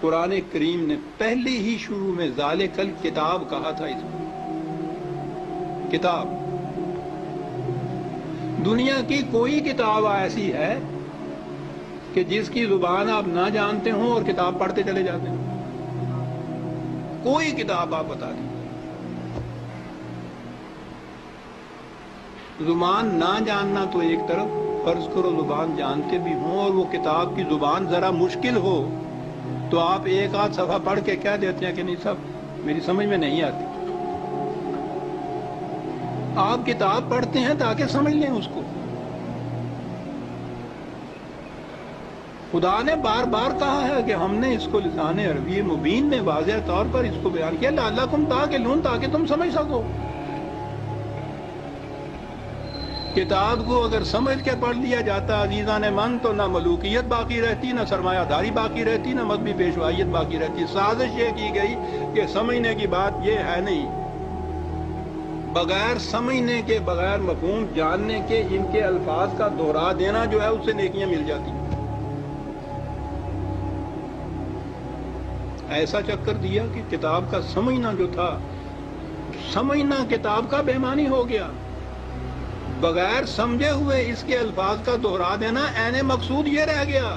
قرآن کریم نے پہلے ہی شروع میں ذالکل کتاب کہا تھا. اس میں کتاب، دنیا کی کوئی کتاب ایسی ہے کہ جس کی زبان آپ نہ جانتے ہوں اور کتاب پڑھتے چلے جاتے ہیں؟ کوئی کتاب آپ بتا دیں. زبان نہ جاننا تو ایک طرف، فرض کرو زبان جانتے بھی ہوں اور وہ کتاب کی زبان ذرا مشکل ہو تو آپ ایک آدھ صفحہ پڑھ کے کہہ دیتے ہیں کہ نہیں صاحب میری سمجھ میں نہیں آتی. آپ کتاب پڑھتے ہیں تاکہ سمجھ لیں اس کو. خدا نے بار بار کہا ہے کہ ہم نے اس کو لسان عربی مبین میں واضح طور پر اس کو بیان کیا، لعلکم تعقلون، تاکہ تم سمجھ سکو. کتاب کو اگر سمجھ کے پڑھ لیا جاتا عزیزان من تو نہ ملوکیت باقی رہتی، نہ سرمایہ داری باقی رہتی، نہ مذہبی پیشوائیت باقی رہتی. سازش یہ کی گئی کہ سمجھنے کی بات یہ ہے نہیں، بغیر سمجھنے کے، بغیر مفہوم جاننے کے ان کے الفاظ کا دوہرا دینا جو ہے اس سے نیکیاں مل جاتی. ایسا چکر دیا کہ کتاب کا سمجھنا جو تھا، سمجھنا کتاب کا بے معنی ہو گیا. بغیر سمجھے ہوئے اس کے الفاظ کا دوہرا دینا عین مقصود یہ رہ گیا.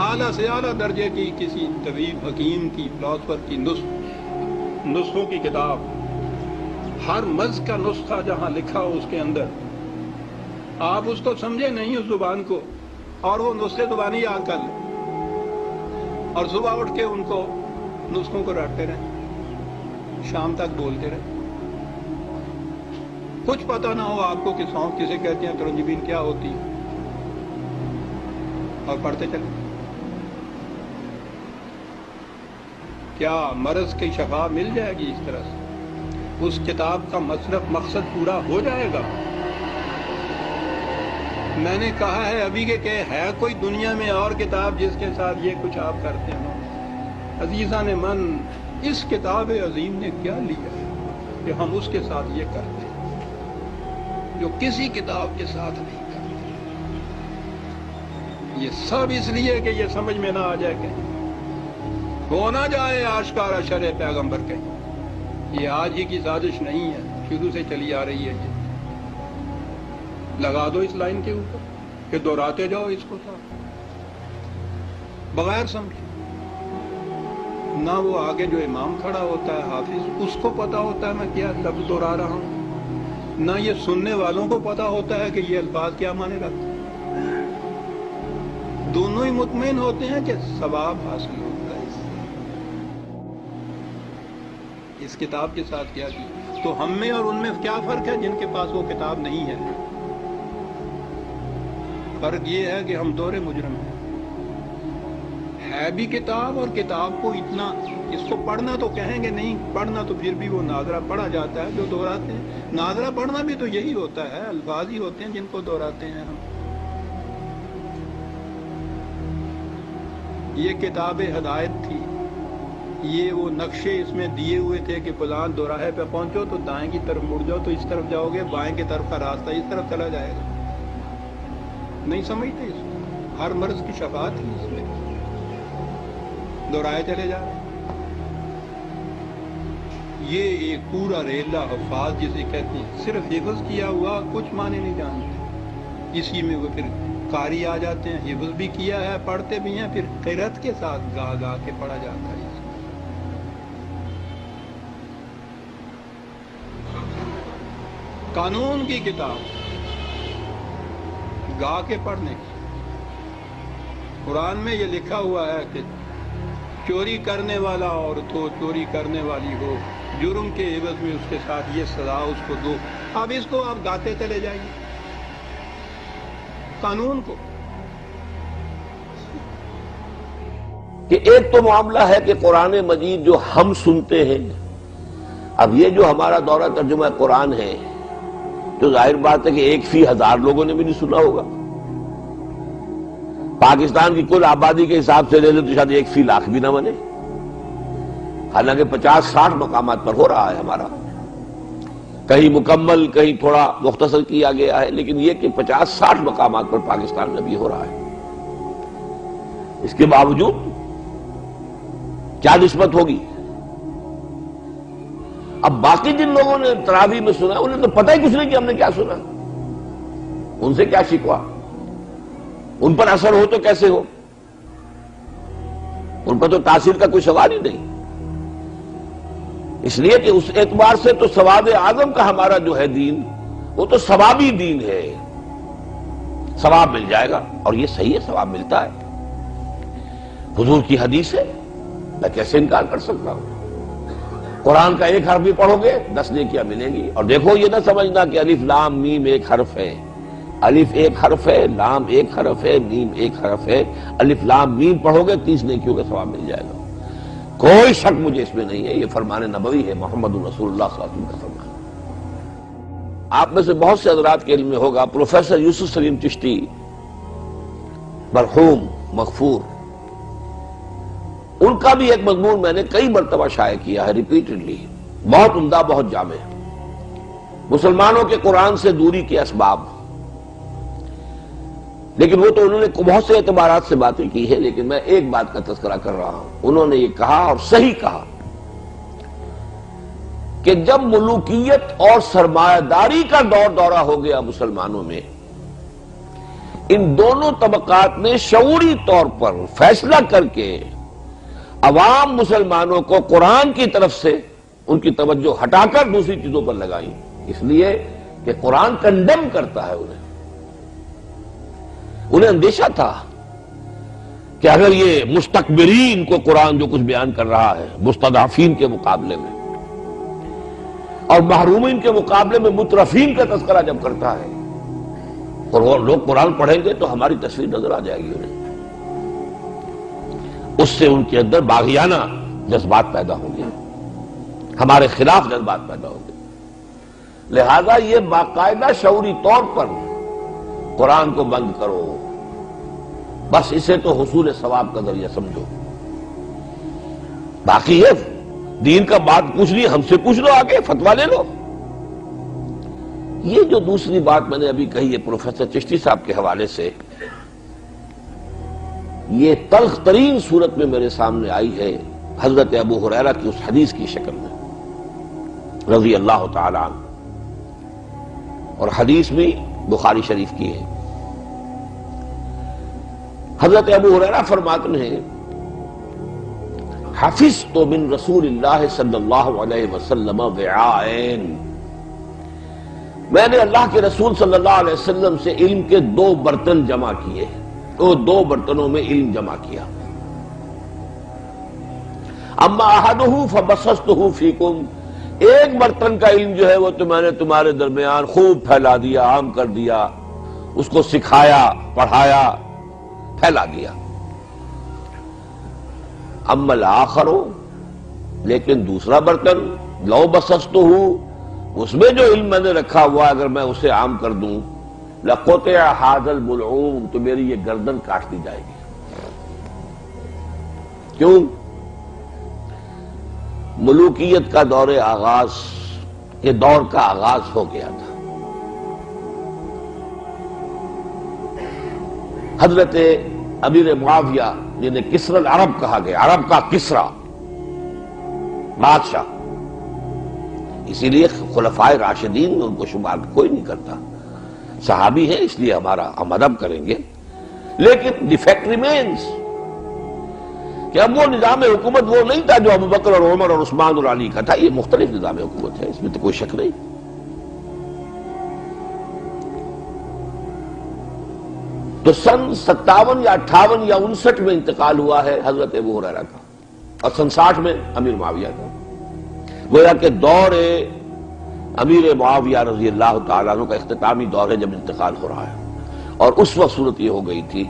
اعلیٰ سے اعلیٰ درجے کی کسی طبیب، حکیم کی، فلاسفر کی نسخوں کی کتاب، ہر مرض کا نسخہ جہاں لکھا ہو اس کے اندر، آپ اس کو سمجھے نہیں اس زبان کو اور وہ نسخے زبانی یاد کر لیں اور صبح اٹھ کے ان کو نسخوں کو رٹتے رہیں، شام تک بولتے رہیں. کچھ پتہ نہ ہو آپ کو کہ سونف کسے کہتے ہیں، ترنجبین کیا ہوتی ہے، اور پڑھتے چلیں. کیا مرض کی شفا مل جائے گی اس طرح سے؟ اس کتاب کا مقصد پورا ہو جائے گا؟ میں نے کہا ہے ابھی کہ ہے کوئی دنیا میں اور کتاب جس کے ساتھ یہ کچھ آپ کرتے ہو؟ عزیزان من، اس کتاب عظیم نے کیا لیا کہ ہم اس کے ساتھ یہ کرتے ہیں جو کسی کتاب کے ساتھ نہیں کرتے. یہ سب اس لیے کہ یہ سمجھ میں نہ آ جائے کہیں، ہو نہ جائے آشکارا شرع پیغمبر کہیں. یہ آج ہی کی سازش نہیں ہے، شروع سے چلی آ رہی ہے. یہ لگا دو اس لائن کے اوپر کہ دہراتے جاؤ اس کو ساتھ بغیر سمجھے. نہ وہ آگے جو امام کھڑا ہوتا ہے حافظ، اس کو پتا ہوتا ہے میں کیا لفظ دہرا رہا ہوں، نہ یہ سننے والوں کو پتا ہوتا ہے کہ یہ الفاظ کیا معنی رکھتے ہیں. دونوں ہی مطمئن ہوتے ہیں کہ ثواب حاصل ہوتا ہے. اس کتاب کے ساتھ کیا کیا تو ہم میں اور ان میں کیا فرق ہے جن کے پاس وہ کتاب نہیں ہے؟ فرق یہ ہے کہ ہم دور مجرم ہیں. ہے بھی کتاب، اور کتاب کو اتنا، اس کو پڑھنا تو کہیں گے نہیں، پڑھنا تو پھر بھی وہ ناظرہ پڑھا جاتا ہے جو دہراتے ہیں. ناظرہ پڑھنا بھی تو یہی ہوتا ہے، الفاظ ہی ہوتے ہیں جن کو دہراتے ہیں ہم. یہ کتاب ہدایت تھی، یہ وہ نقشے اس میں دیے ہوئے تھے کہ فلان دوراہے پہ پہنچو تو دائیں کی طرف مڑ جاؤ تو اس طرف جاؤ گے، بائیں کی طرف کا راستہ اس طرف چلا جائے گا. نہیں سمجھتے اس کو. ہر مرض کی شفا تھی اس میں، دہرائے چلے جا رہے. یہ ایک پورا ریلا حفاظ جسے کہتے ہیں، صرف حفظ کیا ہوا کچھ معنی نہیں جانتے. اسی میں وہ پھر قاری آ جاتے ہیں، حفظ بھی کیا ہے، پڑھتے بھی ہیں، پھر قرأت کے ساتھ گا گا کے پڑھا جاتا ہے. قانون کی کتاب گا کے پڑھنے کی. قرآن میں یہ لکھا ہوا ہے کہ چوری کرنے والا عورت ہو، چوری کرنے والی ہو، جرم کے عوض میں اس کے ساتھ یہ سزا اس کو دو. اب اس کو آپ گاتے چلے جائیے قانون کو. کہ ایک تو معاملہ ہے کہ قرآن مجید جو ہم سنتے ہیں، اب یہ جو ہمارا دورہ ترجمہ قرآن ہے، تو ظاہر بات ہے کہ 1/1000 لوگوں نے بھی نہیں سنا ہوگا. پاکستان کی کل آبادی کے حساب سے لے لیں تو شاید 1/100,000 بھی نہ بنے، حالانکہ 50-60 مقامات پر ہو رہا ہے ہمارا. کہیں مکمل کہیں تھوڑا مختصر کیا گیا ہے، لیکن یہ کہ 50-60 مقامات پر پاکستان میں بھی ہو رہا ہے۔ اس کے باوجود کیا نسبت ہوگی؟ اب باقی جن لوگوں نے تراویح میں سنا انہیں تو پتہ ہی کچھ نہیں کہ ہم نے کیا سنا، ان سے کیا شکوا، ان پر اثر ہو تو کیسے ہو، ان پر تو تاثیر کا کوئی سوال ہی نہیں۔ اس لیے کہ اس اعتبار سے تو ثواب اعظم کا ہمارا جو ہے دین، وہ تو ثوابی دین ہے، ثواب مل جائے گا، اور یہ صحیح ہے، ثواب ملتا ہے، حضور کی حدیث ہے، میں کیسے انکار کر سکتا ہوں؟ قرآن کا ایک حرف بھی پڑھو گے 10 نیکیاں ملیں گی۔ اور دیکھو یہ نہ سمجھنا کہ الف لام میم ایک حرف ہے، الف ایک حرف ہے، لام ایک حرف ہے، میم ایک حرف ہے، الف لام میم پڑھو گے 30 نیکیوں کا ثواب مل جائے گا، کوئی شک مجھے اس میں نہیں ہے، یہ فرمان نبوی ہے، محمد رسول اللہ صلی اللہ علیہ وسلم کا فرمان۔ آپ میں سے بہت سے حضرات کے علم میں ہوگا پروفیسر یوسف سلیم چشتی مرحوم مغفور، ان کا بھی ایک مضمون میں نے کئی مرتبہ شائع کیا ہے ریپیٹڈلی، بہت عمدہ، بہت جامع، مسلمانوں کے قرآن سے دوری کے اسباب۔ لیکن وہ تو انہوں نے بہت سے اعتبارات سے باتیں کی ہے، لیکن میں ایک بات کا تذکرہ کر رہا ہوں۔ انہوں نے یہ کہا اور صحیح کہا کہ جب ملوکیت اور سرمایہ داری کا دورہ ہو گیا مسلمانوں میں، ان دونوں طبقات نے شعوری طور پر فیصلہ کر کے عوام مسلمانوں کو قرآن کی طرف سے ان کی توجہ ہٹا کر دوسری چیزوں پر لگائی، اس لیے کہ قرآن کنڈم کرتا ہے انہیں اندیشہ تھا کہ اگر یہ مستکبرین کو قرآن جو کچھ بیان کر رہا ہے مستضعفین کے مقابلے میں، اور محرومین کے مقابلے میں مترفین کا تذکرہ جب کرتا ہے، اور وہ لوگ قرآن پڑھیں گے تو ہماری تصویر نظر آ جائے گی انہیں، اس سے ان کے اندر باغیانہ جذبات پیدا ہوں گے، ہمارے خلاف جذبات پیدا ہوں گے۔ لہذا یہ باقاعدہ شعوری طور پر قرآن کو بند کرو، بس اسے تو حصول ثواب کا ذریعہ سمجھو، باقی ہے دین کا بات پوچھ لی ہم سے پوچھ لو، آگے فتویٰ لے لو۔ یہ جو دوسری بات میں نے ابھی کہی ہے پروفیسر چشتی صاحب کے حوالے سے، یہ تلخ ترین صورت میں میرے سامنے آئی ہے حضرت ابو ہریرہ کی اس حدیث کی شکل میں رضی اللہ تعالی عنہ، اور حدیث بھی بخاری شریف کی ہے۔ حضرت ابو ہریرہ فرماتے ہیں حفظت من رسول اللہ صلی اللہ علیہ وسلم وعاءین، میں نے اللہ کے رسول صلی اللہ علیہ وسلم سے علم کے 2 برتن جمع کیے، تو 2 برتنوں میں علم جمع کیا۔ اما احدہ فبسطہ فیکم، ایک برتن کا علم جو ہے وہ تو میں نے تمہارے درمیان خوب پھیلا دیا، عام کر دیا، اس کو سکھایا، پڑھایا، پھیلا دیا۔ اما الآخر، لیکن دوسرا برتن لو بسطہ، اس میں جو علم میں نے رکھا ہوا اگر میں اسے عام کر دوں لقطع ھذا البلعوم، تو میری یہ گردن کاٹ دی جائے گی۔ کیوں؟ ملوکیت کا دور آغاز، یہ دور کا آغاز ہو گیا تھا۔ حضرت امیر معاویہ جنہیں کسری العرب کہا گیا، عرب کا کسرا بادشاہ، اسی لیے خلفائے راشدین میں ان کو شمار کوئی نہیں کرتا، صحابی ہیں اس لیے ہم ادب کریں گے، لیکن دی فیکٹ ریمینز کہ اب وہ نظام حکومت وہ نہیں تھا جو ابوبکر اور عمر اور عثمان اور علی کا تھا، یہ مختلف نظام حکومت ہے، اس میں تو کوئی شک نہیں۔ تو سن 57 یا 58 یا 59 میں انتقال ہوا ہے حضرت ابو ہریرہ کا، اور سن 60 میں امیر معاویہ کا، گویا کہ دور امیر معاویہ رضی اللہ تعالیٰ عنہ کا اختتامی دور ہے جب انتقال ہو رہا ہے۔ اور اس وقت صورت یہ ہو گئی تھی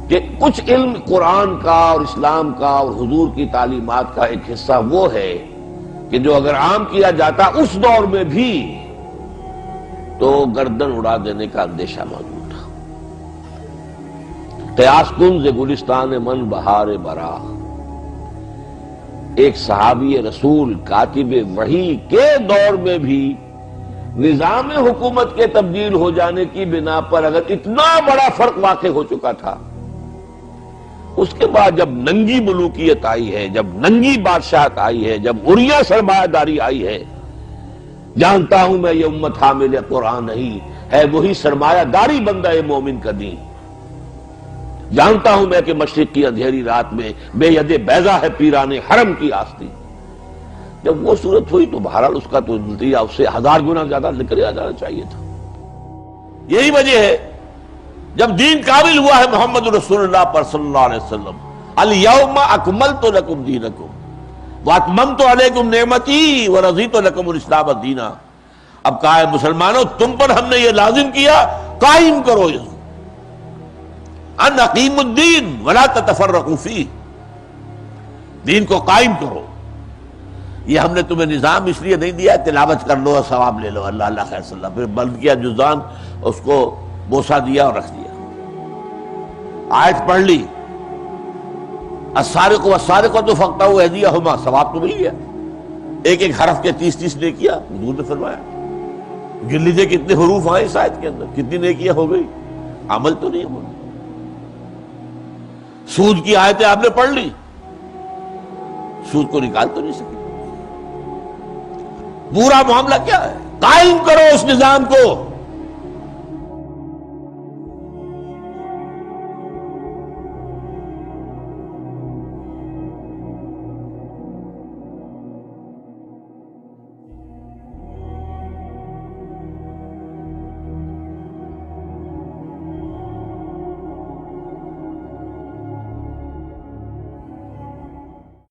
کہ کچھ علم قرآن کا اور اسلام کا اور حضور کی تعلیمات کا ایک حصہ وہ ہے کہ جو اگر عام کیا جاتا اس دور میں بھی تو گردن اڑا دینے کا اندیشہ موجود تھا۔ قیاس کن ز گلستان من بہار برا، ایک صحابی رسول کاتب وحی کے دور میں بھی نظام حکومت کے تبدیل ہو جانے کی بنا پر اگر اتنا بڑا فرق واقع ہو چکا تھا، اس کے بعد جب ننگی ملوکیت آئی ہے، جب ننگی بادشاہت آئی ہے، جب عریاں سرمایہ داری آئی ہے، جانتا ہوں میں یہ امت حامل قرآن نہیں ہے، وہی سرمایہ داری بندہ مومن کا دین. جانتا ہوں میں کہ مشرق کی اندھیری رات میں بے ید بیضا ہے پیران حرم کی آستی. جب وہ صورت ہوئی تو بہرحال اس کا تو نتیجہ اس سے 1000 گنا زیادہ نکلا جانا چاہیے تھا. یہی وجہ ہے جب دین کامل ہوا ہے محمد رسول اللہ پر صلی اللہ علیہ وسلم، الیوم اکملت لکم دینکم واتممت علیکم نعمتی ورضیت لکم الاسلام دینا. اب کہا ہے مسلمانوں تم پر ہم نے یہ لازم کیا، قائم کرو اس کو، ان اقیموا الدین ولا تتفرقوا فیہ، دین کو قائم کرو. یہ ہم نے تمہیں نظام اس لیے نہیں دیا تلاوت کر لو اور ثواب لے لو، اللہ اللہ خیر صلی اللہ، پھر بند کیا جزان، اس کو بوسہ دیا اور رکھ دیا. آیت پڑھ لی، السارق والسارقۃ فاقطعوا ایدیہما، ثواب تو مل گیا، ایک ایک حرف کے 30 نیکیاں حضور نے فرمایا. گن لیجیے کتنے حروف آئے اس آیت کے اندر، کتنی نیکیاں ہو گئی، عمل تو نہیں ہوا. سود کی آیتیں آپ نے پڑھ لی، سود کو نکال تو نہیں سکے. پورا معاملہ کیا ہے؟ قائم کرو اس نظام کو.